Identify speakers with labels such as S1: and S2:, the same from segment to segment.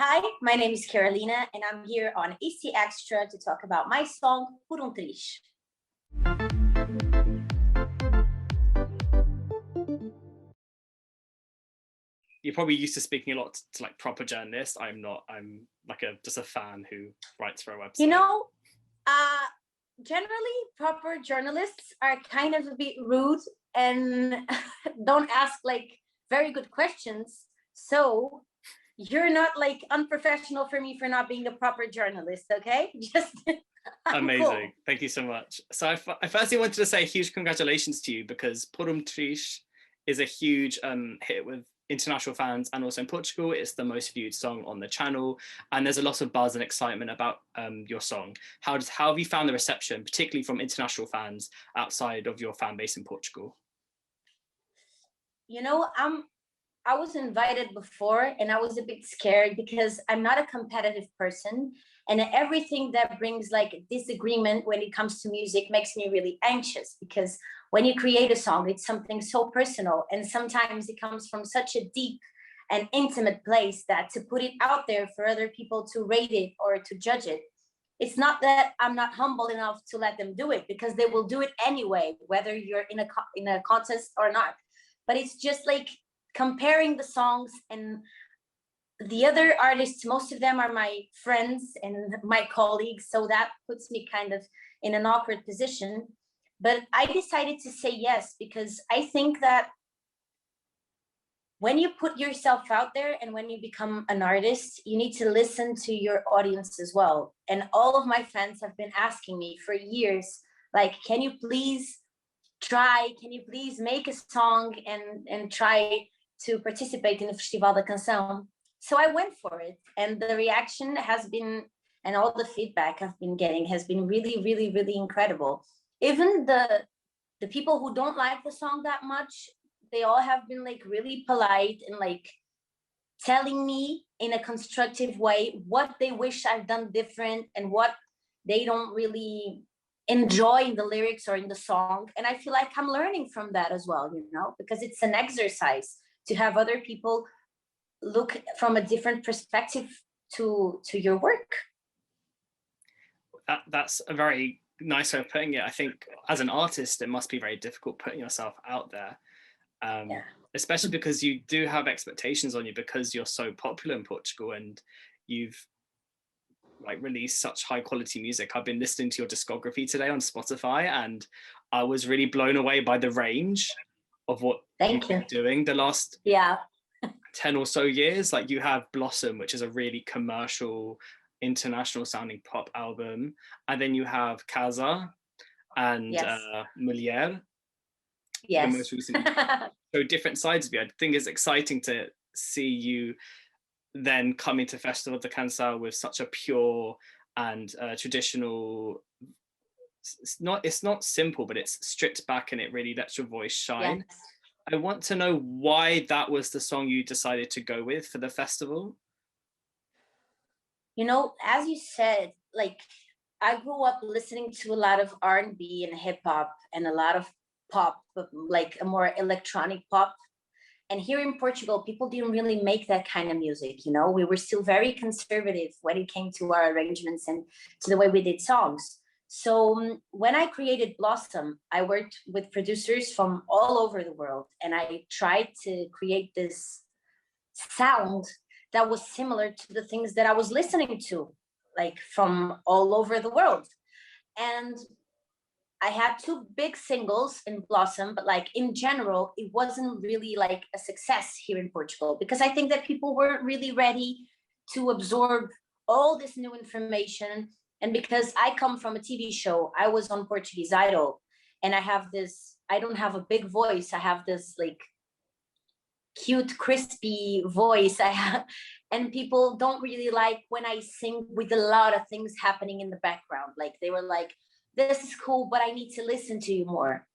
S1: Hi, my name is Carolina, and I'm here on ESCXTRA to talk about my song, Triz.
S2: You're probably used to speaking a lot to like proper journalists. I'm not. I'm like just a fan who writes for a website.
S1: You know, generally proper journalists are kind of a bit rude and don't ask like very good questions. So you're not like unprofessional for me for not being a proper journalist, okay? Just
S2: amazing.
S1: Cool.
S2: Thank you so much. So I firstly wanted to say a huge congratulations to you because Triz is a huge hit with international fans, and also in Portugal it's the most viewed song on the channel, and there's a lot of buzz and excitement about your song. How have you found the reception, particularly from international fans outside of your fan base in Portugal?
S1: You know, I was invited before and I was a bit scared because I'm not a competitive person, and everything that brings like disagreement when it comes to music makes me really anxious, because when you create a song, it's something so personal, and sometimes it comes from such a deep and intimate place that to put it out there for other people to rate it or to judge it, it's not that I'm not humble enough to let them do it, because they will do it anyway, whether you're in a contest or not. But it's just like comparing the songs, and the other artists, most of them are my friends and my colleagues, so that puts me kind of in an awkward position. But I decided to say yes because I think that when you put yourself out there and when you become an artist, you need to listen to your audience as well. And all of my fans have been asking me for years, like, can you please make a song and try to participate in the Festival da Canção? So I went for it, and the reaction has been, and all the feedback I've been getting has been really, really, really incredible. Even the people who don't like the song that much, they all have been like really polite and like telling me in a constructive way what they wish I've done different and what they don't really enjoy in the lyrics or in the song. And I feel like I'm learning from that as well, you know, because it's an exercise to have other people look from a different perspective to your work.
S2: That's a very nice way of putting it. I think as an artist, it must be very difficult putting yourself out there, yeah. Especially because you do have expectations on you because you're so popular in Portugal and you've like released such high quality music. I've been listening to your discography today on Spotify, and I was really blown away by the range of what you've been doing the last 10 or so years. Like you have Blossom, which is a really commercial, international sounding pop album, and then you have Casa and Mulher, the most recent. So different sides of you. I think it's exciting to see you then come into Festival da Canção with such a pure and traditional, it's not simple, but it's stripped back and it really lets your voice shine. I want to know why that was the song you decided to go with for the festival.
S1: You know, as you said, like I grew up listening to a lot of R&B and hip hop and a lot of pop, like a more electronic pop. And here in Portugal, people didn't really make that kind of music, you know? We were still very conservative when it came to our arrangements and to the way we did songs. So when I created Blossom, I worked with producers from all over the world, and I tried to create this sound that was similar to the things that I was listening to, like from all over the world. And I had 2 big singles in Blossom, but like in general, it wasn't really like a success here in Portugal, because I think that people weren't really ready to absorb all this new information. And because I come from a TV show, I was on Portuguese Idol, and I don't have a big voice. I have this like cute, crispy voice and people don't really like when I sing with a lot of things happening in the background. Like they were like, this is cool, but I need to listen to you more.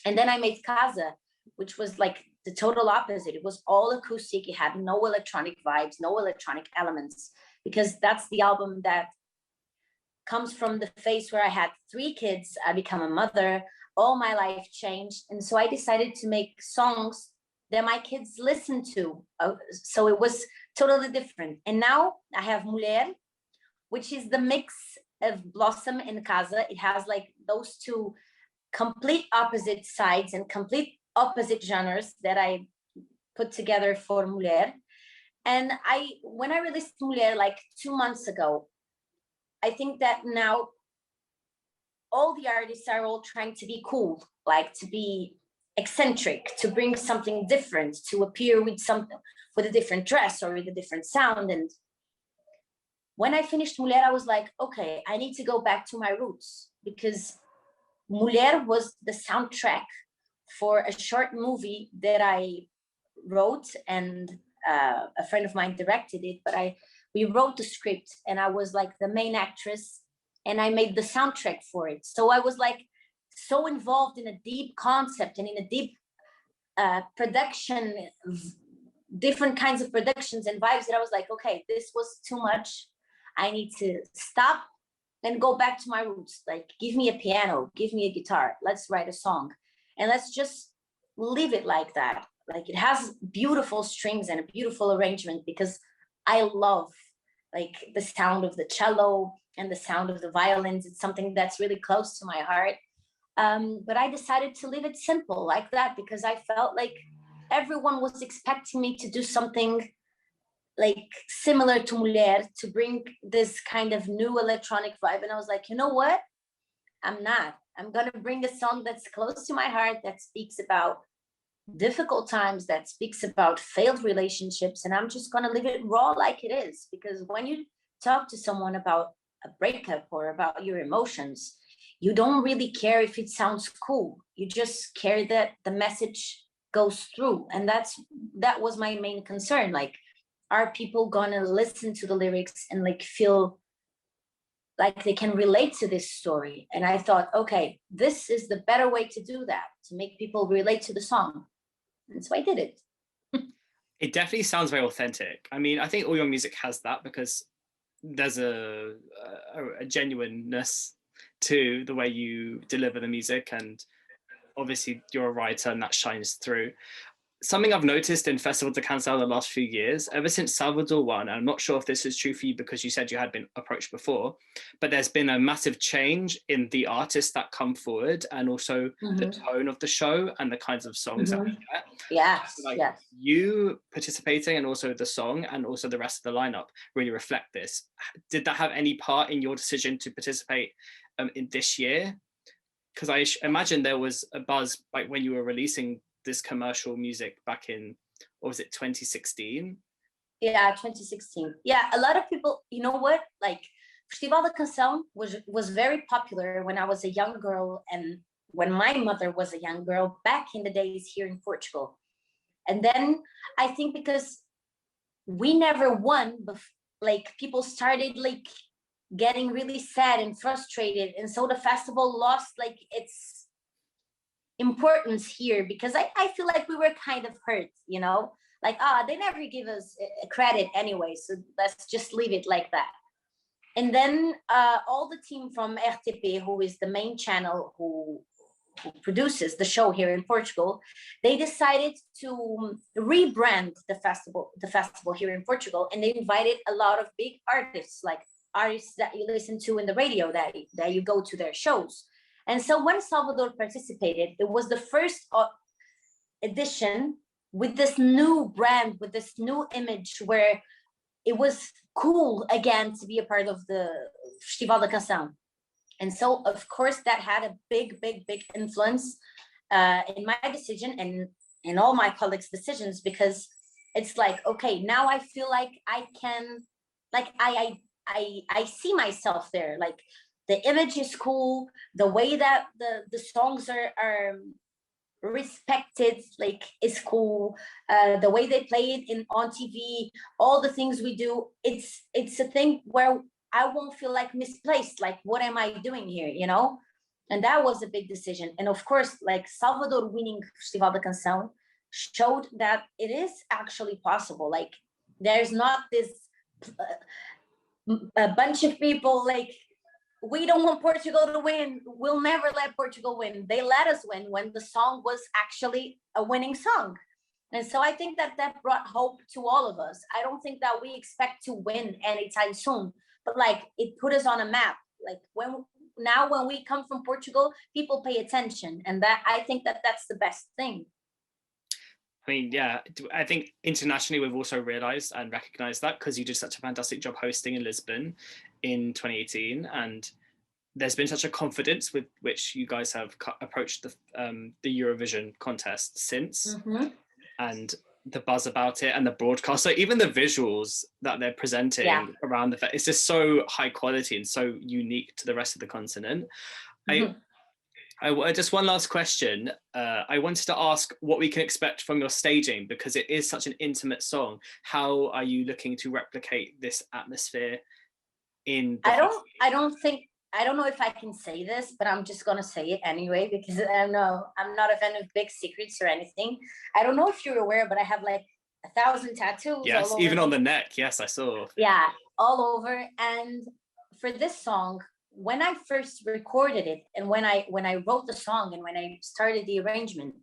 S1: And then I made Casa, which was like the total opposite. It was all acoustic. It had no electronic vibes, no electronic elements, because that's the album that comes from the phase where I had 3 kids. I become a mother, all my life changed. And so I decided to make songs that my kids listen to. So it was totally different. And now I have Mulher, which is the mix of Blossom and Casa. It has like those two complete opposite sides and complete opposite genres that I put together for Mulher. And when I released Mulher like 2 months ago, I think that now all the artists are all trying to be cool, like to be eccentric, to bring something different, to appear with something, with a different dress or with a different sound. And when I finished Mulher, I was like, okay, I need to go back to my roots, because Mulher was the soundtrack for a short movie that I wrote, and a friend of mine directed it, but we wrote the script and I was like the main actress and I made the soundtrack for it. So I was like so involved in a deep concept and in a deep production, different kinds of productions and vibes, that I was like, okay, this was too much. I need to stop and go back to my roots. Like, give me a piano, give me a guitar, let's write a song and let's just leave it like that. Like, it has beautiful strings and a beautiful arrangement, because I love like the sound of the cello and the sound of the violins. It's something that's really close to my heart. But I decided to leave it simple like that, because I felt like everyone was expecting me to do something like similar to Mulher, to bring this kind of new electronic vibe. And I was like, you know what? I'm not. I'm going to bring a song that's close to my heart, that speaks about difficult times, that speaks about failed relationships. And I'm just going to leave it raw like it is. Because when you talk to someone about a breakup or about your emotions, you don't really care if it sounds cool. You just care that the message goes through. And that was my main concern. Like, are people gonna listen to the lyrics and like feel like they can relate to this story? And I thought, okay, this is the better way to do that, to make people relate to the song. And so I did it.
S2: It definitely sounds very authentic. I mean, I think all your music has that, because there's a genuineness to the way you deliver the music, and obviously you're a writer and that shines through. Something I've noticed in Festival da Canção the last few years, ever since Salvador won, and I'm not sure if this is true for you because you said you had been approached before, but there's been a massive change in the artists that come forward, and also the tone of the show and the kinds of songs that we get.
S1: Yes,
S2: like,
S1: yes.
S2: You participating and also the song and also the rest of the lineup really reflect this. Did that have any part in your decision to participate in this year? Because I imagine there was a buzz like when you were releasing this commercial music back in, what was it, 2016?
S1: Yeah, 2016. Yeah, a lot of people, you know what, like Festival da Canção was very popular when I was a young girl, and when my mother was a young girl back in the days here in Portugal. And then I think because we never won, like people started like getting really sad and frustrated, and so the festival lost like its importance here, because I feel like we were kind of hurt, you know, like, they never give us a credit anyway, so let's just leave it like that. And then all the team from RTP, who is the main channel who produces the show here in Portugal, they decided to rebrand the festival here in Portugal, and they invited a lot of big artists, like artists that you listen to in the radio, that you go to their shows. And so when Salvador participated, it was the first edition with this new brand, with this new image, where it was cool again to be a part of the Festival da Canção. And so, of course, that had a big influence in my decision and in all my colleagues' decisions, because it's like, okay, now I feel like I can, like, I see myself there. Like, the image is cool, the way that the songs are respected, like, is cool, the way they play it on TV, all the things we do, it's a thing where I won't feel like misplaced, like, what am I doing here, you know? And that was a big decision. And of course, like, Salvador winning Festival da Canção showed that it is actually possible. Like, there's not this a bunch of people like, we don't want Portugal to win, we'll never let Portugal win. They let us win when the song was actually a winning song. And so I think that that brought hope to all of us. I don't think that we expect to win anytime soon, but like it put us on a map. Like when we come from Portugal, people pay attention, and that I think that that's the best thing.
S2: I mean, yeah, I think internationally we've also realized and recognized that, because you did such a fantastic job hosting in Lisbon in 2018, and there's been such a confidence with which you guys have approached the Eurovision contest since, and the buzz about it and the broadcast, so even the visuals that they're presenting around the it's just so high quality and so unique to the rest of the continent. I just one last question. I wanted to ask what we can expect from your staging, because it is such an intimate song. How are you looking to replicate this atmosphere in the
S1: I don't know if I can say this, but I'm just gonna say it anyway, because I know I'm not a fan of big secrets or anything. I don't know if you're aware, but I have like 1,000 tattoos.
S2: Yes,
S1: all
S2: even
S1: over
S2: on the neck. Yes, I saw.
S1: Yeah, all over. And for this song, when I first recorded it, and when I wrote the song, and when I started the arrangement,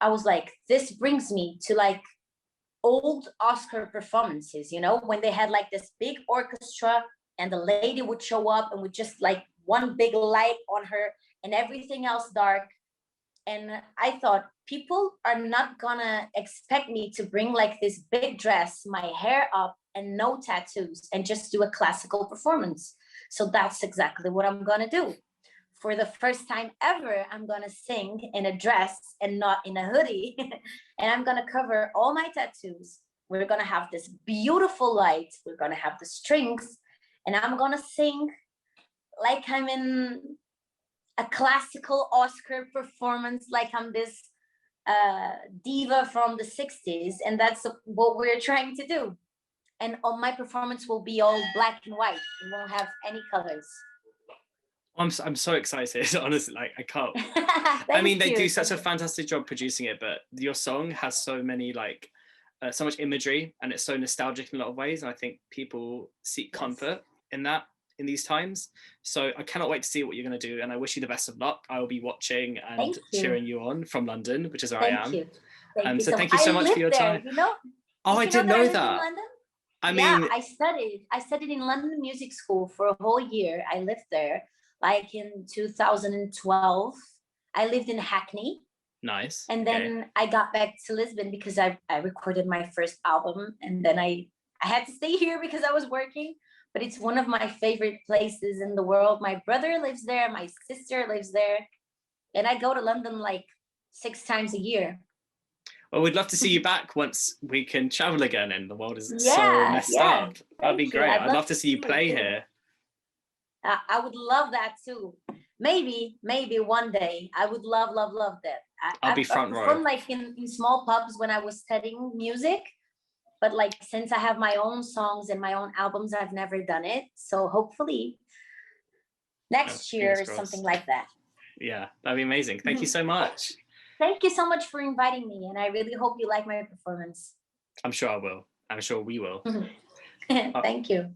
S1: I was like, this brings me to like old Oscar performances, you know, when they had like this big orchestra and the lady would show up and with just like one big light on her and everything else dark. And I thought, people are not gonna expect me to bring like this big dress, my hair up and no tattoos, and just do a classical performance. So that's exactly what I'm gonna do. For the first time ever, I'm gonna sing in a dress and not in a hoodie. And I'm gonna cover all my tattoos. We're gonna have this beautiful light. We're gonna have the strings. And I'm gonna sing like I'm in a classical Oscar performance, like I'm this diva from the 60s. And that's what we're trying to do. And all my performance will be all black and white. It won't have any colors.
S2: I'm so excited, honestly. Like I can't. I mean, they do such a fantastic job producing it, but your song has so many like so much imagery, and it's so nostalgic in a lot of ways. And I think people seek comfort in that in these times. So I cannot wait to see what you're going to do, and I wish you the best of luck. I will be watching and cheering you on from London, which is where I am. So thank you so much for your time.
S1: You know?
S2: Oh, I didn't know that. I mean,
S1: I studied in London Music School for a whole year. I lived there. Like in 2012, I lived in Hackney.
S2: Nice.
S1: And then I got back to Lisbon because I recorded my first album, and then I had to stay here because I was working. But it's one of my favorite places in the world. My brother lives there, my sister lives there, and I go to London like 6 times a year.
S2: Well, we'd love to see you back once we can travel again and the world isn't so messed up. That'd be great. I'd love to see you play here.
S1: I would love that too. Maybe one day. I would love that.
S2: I'll be front row.
S1: I performed like in small pubs when I was studying music, but like since I have my own songs and my own albums, I've never done it. So hopefully next year or something like that.
S2: Yeah, that'd be amazing. Thank you so much.
S1: Thank you so much for inviting me, and I really hope you like my performance.
S2: I'm sure I will. I'm sure we will.
S1: Thank you.